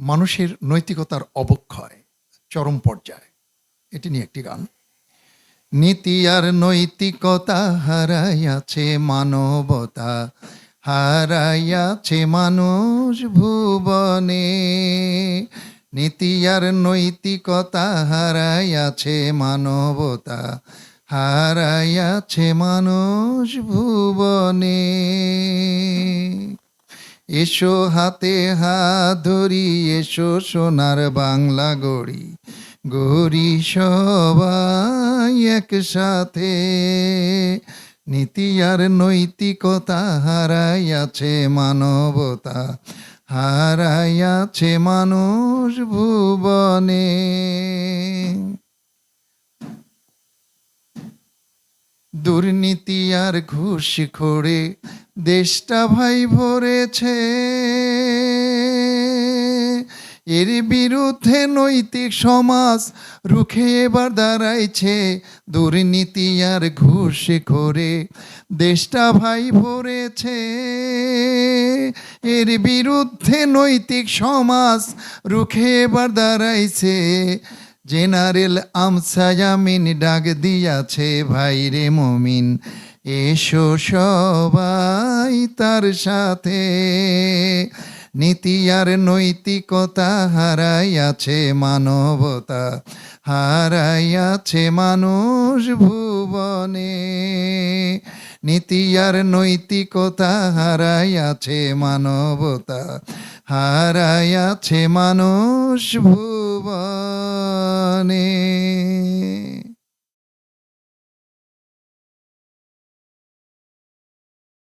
মানুষের নৈতিকতার অবক্ষয় চরম পর্যায়ে, এটি নিয়ে একটি গান। নীতি আর নৈতিকতা হারাইয়াছে মানবতা, হারাইয়াছে মানুষ ভুবনে। নীতি আর নৈতিকতা হারাইয়াছে মানবতা, হারাইয়াছে মানুষ ভুবনে। এসো হাতে হাত ধরি, এসো সোনার বাংলা গড়ি, গড়ি সবাই একসাথে। নীতি আর নৈতিকতা হারাইয়াছে মানবতা, হারাইয়াছে মানুষ ভুবনে। দুর্নীতি আর ঘুষখোরে দেশটা ভাই ভরেছে, এর বিরুদ্ধে নৈতিক সমাজ রুখে এবার দাঁড়াইছে। দুর্নীতি আর ঘুষখোরে দেশটা ভাই ভরেছে, এর বিরুদ্ধে নৈতিক সমাজ রুখে এবার দাঁড়াইছে। জেনারেল আমসায়ামিন ডাক দিয়াছে, ভাইরে মমিন এসো সবাই তার সাথে। নীতি আর নৈতিকতা হারাইয়াছে মানবতা, হারাইয়াছে মানুষ ভুবনে। নীতি আর নৈতিকতা হারাইয়াছে মানবতা, হারাইয়াছে মানুষ ভুবনে।